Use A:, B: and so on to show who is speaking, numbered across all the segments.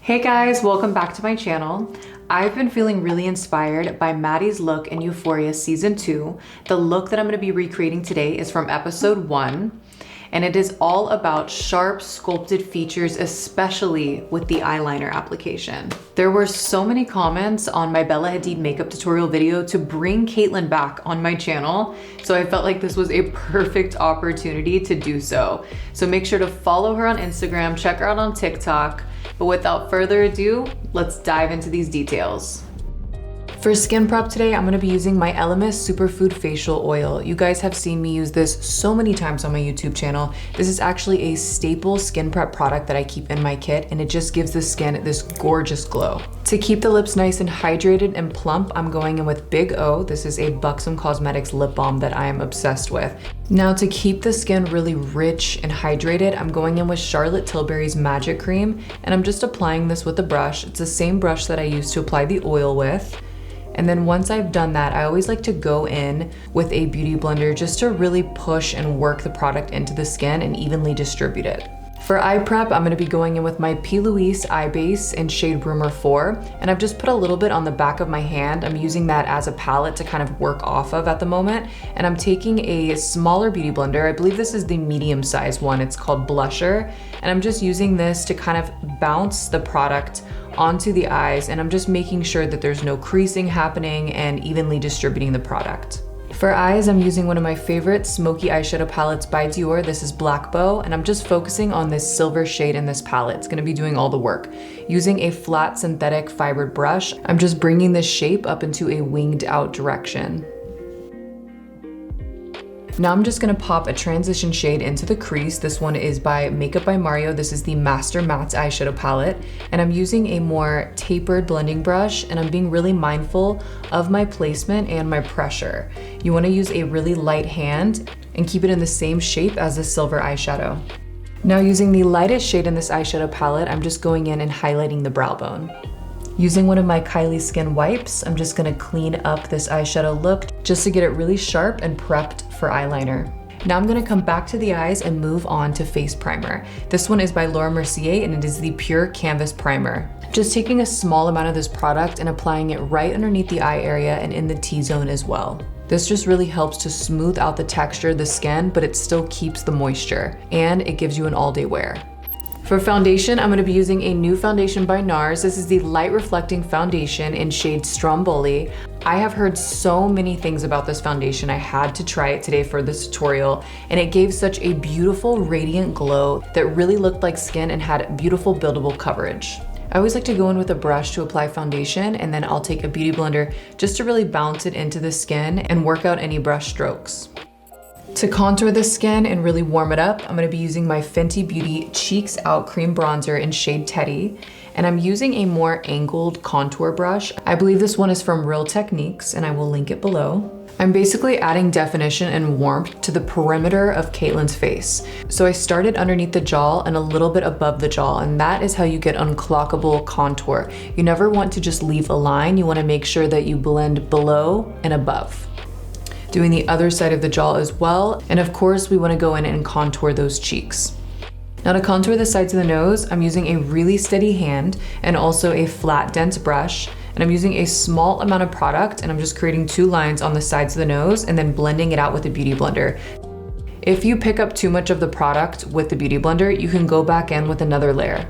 A: Hey guys, welcome back to my channel. I've been feeling really inspired by MADDY's look in Euphoria Season 2. The look that I'm going to be recreating today is from episode 1, and it is all about sharp sculpted features, especially with the eyeliner application. There were so many comments on my Bella Hadid makeup tutorial video to bring CAITLYN back on my channel, so I felt like this was a perfect opportunity to do so. So make sure to follow her on Instagram, check her out on TikTok. But without further ado, let's dive into these details. For skin prep today, I'm gonna be using my Elemis Superfood Facial Oil. You guys have seen me use this so many times on my YouTube channel. This is actually a staple skin prep product that I keep in my kit, and it just gives the skin this gorgeous glow. To keep the lips nice and hydrated and plump, I'm going in with Big O. This is a Buxom Cosmetics lip balm that I am obsessed with. Now to keep the skin really rich and hydrated, I'm going in with Charlotte Tilbury's Magic Cream, and I'm just applying this with a brush. It's the same brush that I used to apply the oil with. And then once I've done that, I always like to go in with a beauty blender just to really push and work the product into the skin and evenly distribute it. For eye prep, I'm gonna be going in with my P.Louise eye base in shade Rumour 4, and I've just put a little bit on the back of my hand. I'm using that as a palette to kind of work off of at the moment, and I'm taking a smaller beauty blender. I believe this is the medium size one. It's called Blusher, and I'm just using this to kind of bounce the product onto the eyes, and I'm just making sure that there's no creasing happening and evenly distributing the product. For eyes, I'm using one of my favorite smoky eyeshadow palettes by Dior. This is Black Bow, and I'm just focusing on this silver shade in this palette. It's gonna be doing all the work. Using a flat synthetic fibered brush, I'm just bringing this shape up into a winged out direction. Now I'm just gonna pop a transition shade into the crease. This one is by Makeup by Mario. This is the Master Matte eyeshadow palette. And I'm using a more tapered blending brush, and I'm being really mindful of my placement and my pressure. You wanna use a really light hand and keep it in the same shape as the silver eyeshadow. Now using the lightest shade in this eyeshadow palette, I'm just going in and highlighting the brow bone. Using one of my Kylie Skin wipes, I'm just gonna clean up this eyeshadow look just to get it really sharp and prepped for eyeliner. Now I'm gonna come back to the eyes and move on to face primer. This one is by Mercier, and it is the Pure Canvas Primer. Just taking a small amount of this product and applying it right underneath the eye area and in the T-zone as well. This just really helps to smooth out the texture of the skin, but it still keeps the moisture, and it gives you an all-day wear. For foundation, I'm gonna be using a new foundation by Nars. This is the Light Reflecting Foundation in shade Stromboli. I have heard so many things about this foundation. I had to try it today for this tutorial, and it gave such a beautiful radiant glow that really looked like skin and had beautiful buildable coverage. I always like to go in with a brush to apply foundation, and then I'll take a beauty blender just to really bounce it into the skin and work out any brush strokes. To contour the skin and really warm it up, I'm gonna be using my Fenty Beauty Cheeks Out Cream Bronzer in shade Teddy, and I'm using a more angled contour brush. I believe this one is from Real Techniques, and I will link it below. I'm basically adding definition and warmth to the perimeter of CAITLYN's face. So I started underneath the jaw and a little bit above the jaw, and that is how you get unclockable contour. You never want to just leave a line. You wanna make sure that you blend below and above. Doing the other side of the jaw as well. And of course, we wanna go in and contour those cheeks. Now to contour the sides of the nose, I'm using a really steady hand and also a flat, dense brush. And I'm using a small amount of product, and I'm just creating 2 lines on the sides of the nose and then blending it out with a beauty blender. If you pick up too much of the product with the beauty blender, you can go back in with another layer.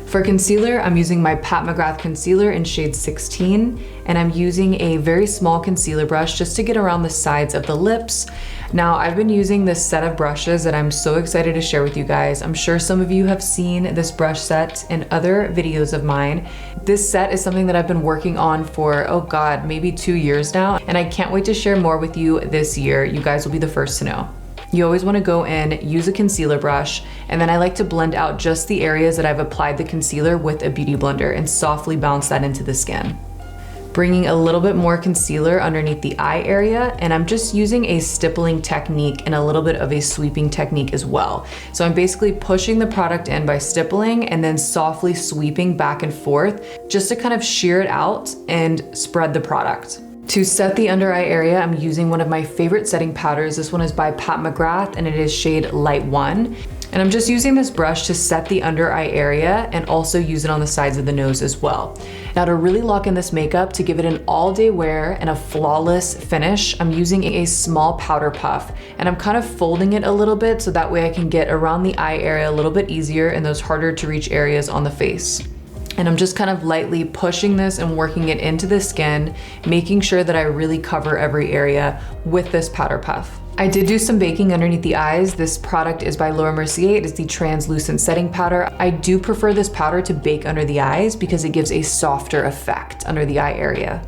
A: For concealer, I'm using my Pat McGrath concealer in shade 16, and I'm using a very small concealer brush just to get around the sides of the lips. Now, I've been using this set of brushes that I'm so excited to share with you guys. I'm sure some of you have seen this brush set in other videos of mine. This set is something that I've been working on for, oh God, maybe 2 years now, and I can't wait to share more with you this year. You guys will be the first to know. You always wanna go in, use a concealer brush, and then I like to blend out just the areas that I've applied the concealer with a beauty blender and softly bounce that into the skin. Bringing a little bit more concealer underneath the eye area, and I'm just using a stippling technique and a little bit of a sweeping technique as well. So I'm basically pushing the product in by stippling and then softly sweeping back and forth just to kind of shear it out and spread the product. To set the under eye area, I'm using one of my favorite setting powders. This one is by Pat McGrath, and it is shade Light 1. And I'm just using this brush to set the under eye area and also use it on the sides of the nose as well. Now to really lock in this makeup, to give it an all-day wear and a flawless finish, I'm using a small powder puff, and I'm kind of folding it a little bit so that way I can get around the eye area a little bit easier in those harder to reach areas on the face. And I'm just kind of lightly pushing this and working it into the skin, making sure that I really cover every area with this powder puff. I did do some baking underneath the eyes. This product is by Mercier. It is the translucent setting powder. I do prefer this powder to bake under the eyes because it gives a softer effect under the eye area.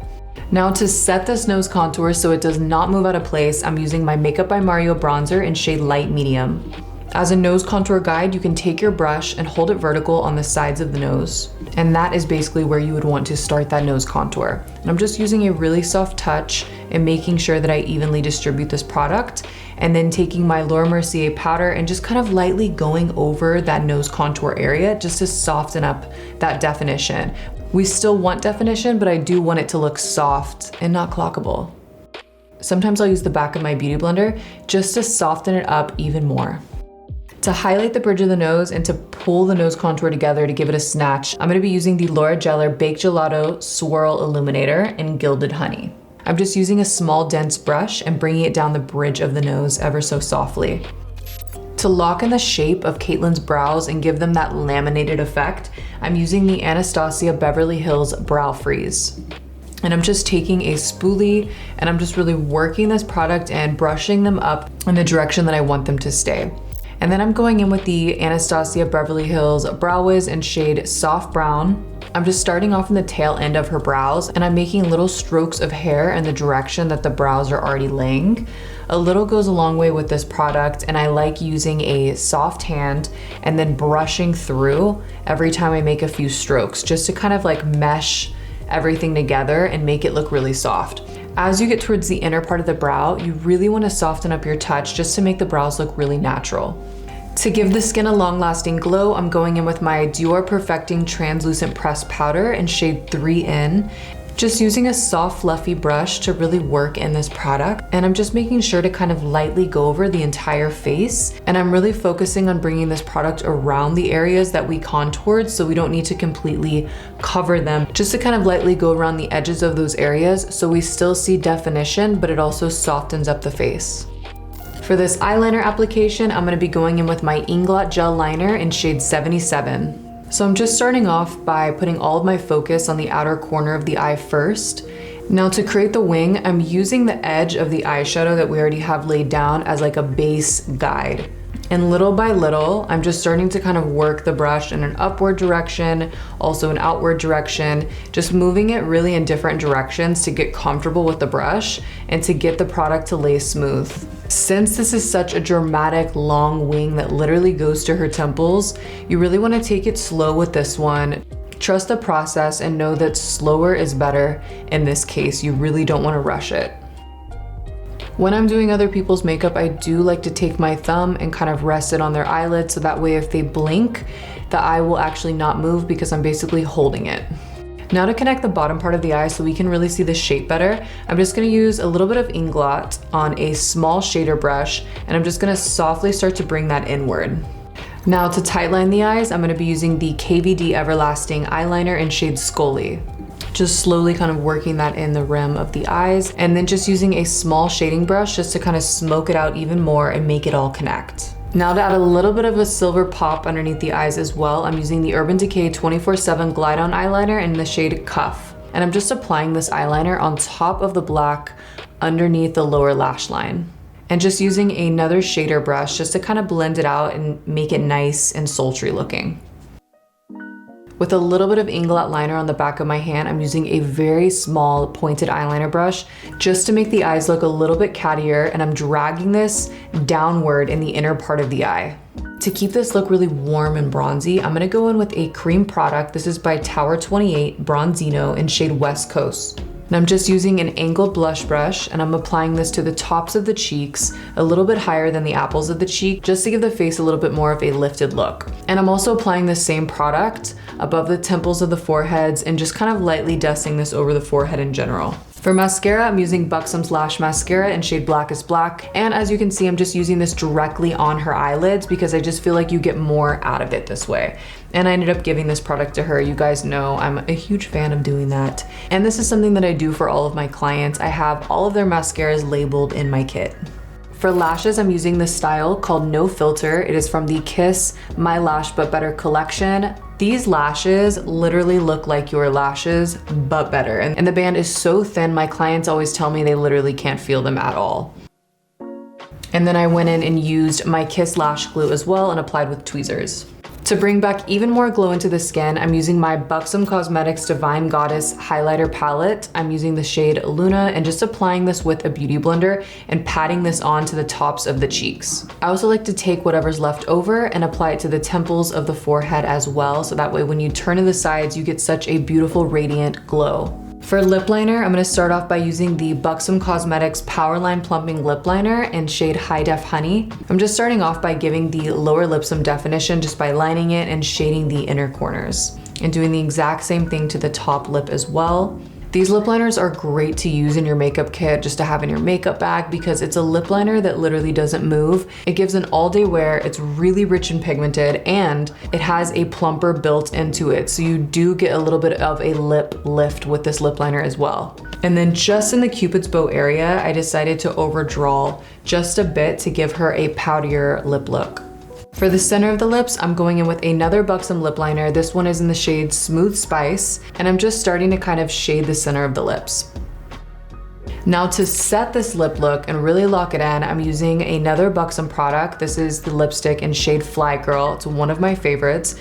A: Now to set this nose contour so it does not move out of place, I'm using my Makeup by Mario bronzer in shade Light Medium. As a nose contour guide, you can take your brush and hold it vertical on the sides of the nose. And that is basically where you would want to start that nose contour. And I'm just using a really soft touch and making sure that I evenly distribute this product. And then taking my Mercier powder and just kind of lightly going over that nose contour area just to soften up that definition. We still want definition, but I do want it to look soft and not clockable. Sometimes I'll use the back of my beauty blender just to soften it up even more. To highlight the bridge of the nose and to pull the nose contour together to give it a snatch, I'm gonna be using the Laura Geller Baked Gelato Swirl Illuminator in Gilded Honey. I'm just using a small dense brush and bringing it down the bridge of the nose ever so softly. To lock in the shape of CAITLYN's brows and give them that laminated effect, I'm using the Anastasia Beverly Hills Brow Freeze. And I'm just taking a spoolie and I'm just really working this product and brushing them up in the direction that I want them to stay. And then I'm going in with the Anastasia Beverly Hills Brow Wiz in shade Soft Brown. I'm just starting off in the tail end of her brows and I'm making little strokes of hair in the direction that the brows are already laying. A little goes a long way with this product, and I like using a soft hand and then brushing through every time I make a few strokes just to kind of like mesh everything together and make it look really soft. As you get towards the inner part of the brow, you really want to soften up your touch just to make the brows look really natural. To give the skin a long-lasting glow, I'm going in with my Dior Perfecting Translucent Pressed Powder in shade 3N. Just using a soft, fluffy brush to really work in this product. And I'm just making sure to kind of lightly go over the entire face. And I'm really focusing on bringing this product around the areas that we contoured, so we don't need to completely cover them. Just to kind of lightly go around the edges of those areas so we still see definition, but it also softens up the face. For this eyeliner application, I'm gonna be going in with my Inglot Gel Liner in shade 77. So I'm just starting off by putting all of my focus on the outer corner of the eye first. Now to create the wing, I'm using the edge of the eyeshadow that we already have laid down as like a base guide. And little by little, I'm just starting to kind of work the brush in an upward direction, also an outward direction, just moving it really in different directions to get comfortable with the brush and to get the product to lay smooth. Since this is such a dramatic long wing that literally goes to her temples, you really want to take it slow with this one. Trust the process and know that slower is better in this case. You really don't want to rush it. When I'm doing other people's makeup, I do like to take my thumb and kind of rest it on their eyelid so that way if they blink, the eye will actually not move because I'm basically holding it. Now to connect the bottom part of the eye so we can really see the shape better, I'm just gonna use a little bit of Inglot on a small shader brush, and I'm just gonna softly start to bring that inward. Now to tightline the eyes, I'm gonna be using the KVD Everlasting Eyeliner in shade Skully. Just slowly kind of working that in the rim of the eyes, and then just using a small shading brush just to kind of smoke it out even more and make it all connect. Now to add a little bit of a silver pop underneath the eyes as well, I'm using the Urban Decay 24/7 Glide On Eyeliner in the shade Cuff. And I'm just applying this eyeliner on top of the black underneath the lower lash line. And just using another shader brush just to kind of blend it out and make it nice and sultry looking. With a little bit of Inglot liner on the back of my hand, I'm using a very small pointed eyeliner brush just to make the eyes look a little bit cattier, and I'm dragging this downward in the inner part of the eye. To keep this look really warm and bronzy, I'm gonna go in with a cream product. This is by Tower 28 Bronzino in shade West Coast. And I'm just using an angled blush brush, and I'm applying this to the tops of the cheeks, a little bit higher than the apples of the cheek, just to give the face a little bit more of a lifted look. And I'm also applying the same product above the temples of the foreheads and just kind of lightly dusting this over the forehead in general. For mascara, I'm using Buxom's Lash Mascara in shade Black is Black. And as you can see, I'm just using this directly on her eyelids because I just feel like you get more out of it this way. And I ended up giving this product to her. You guys know I'm a huge fan of doing that. And this is something that I do for all of my clients. I have all of their mascaras labeled in my kit. For lashes, I'm using this style called No Filter. It is from the Kiss My Lash But Better collection. These lashes literally look like your lashes, but better. And the band is so thin, my clients always tell me they literally can't feel them at all. And then I went in and used my Kiss Lash Glue as well and applied with tweezers. To bring back even more glow into the skin, I'm using my Buxom Cosmetics Divine Goddess Highlighter Palette. I'm using the shade Luna and just applying this with a beauty blender and patting this on to the tops of the cheeks. I also like to take whatever's left over and apply it to the temples of the forehead as well, so that way when you turn to the sides, you get such a beautiful radiant glow. For lip liner, I'm gonna start off by using the Buxom Cosmetics Powerline Plumping Lip Liner in shade High Def Honey. I'm just starting off by giving the lower lip some definition just by lining it and shading the inner corners. And doing the exact same thing to the top lip as well. These lip liners are great to use in your makeup kit, just to have in your makeup bag, because it's a lip liner that literally doesn't move. It gives an all-day wear, it's really rich and pigmented, and it has a plumper built into it. So you do get a little bit of a lip lift with this lip liner as well. And then just in the Cupid's bow area, I decided to overdraw just a bit to give her a powderier lip look. For the center of the lips, I'm going in with another Buxom lip liner. This one is in the shade Smooth Spice, and I'm just starting to kind of shade the center of the lips. Now to set this lip look and really lock it in, I'm using another Buxom product. This is the lipstick in shade Fly Girl. It's one of my favorites.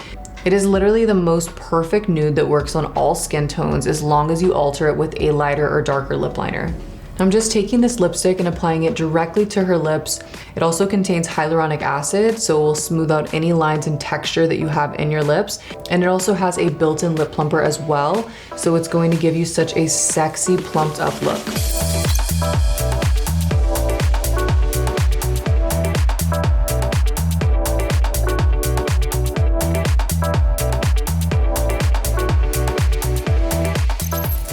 A: It is literally the most perfect nude that works on all skin tones as long as you alter it with a lighter or darker lip liner. I'm just taking this lipstick and applying it directly to her lips. It also contains hyaluronic acid, so it will smooth out any lines and texture that you have in your lips. And it also has a built-in lip plumper as well, so it's going to give you such a sexy plumped up look.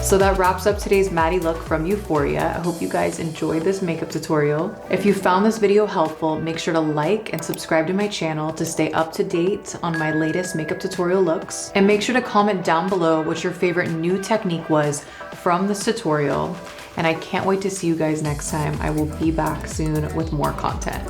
A: So that wraps up today's MADDY look from Euphoria. I hope you guys enjoyed this makeup tutorial. If you found this video helpful, make sure to like and subscribe to my channel to stay up to date on my latest makeup tutorial looks. And make sure to comment down below what your favorite new technique was from this tutorial. And I can't wait to see you guys next time. I will be back soon with more content.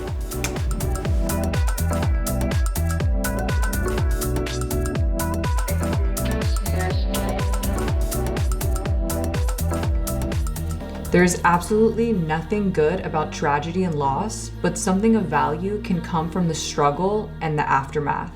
A: There's absolutely nothing good about tragedy and loss, but something of value can come from the struggle and the aftermath.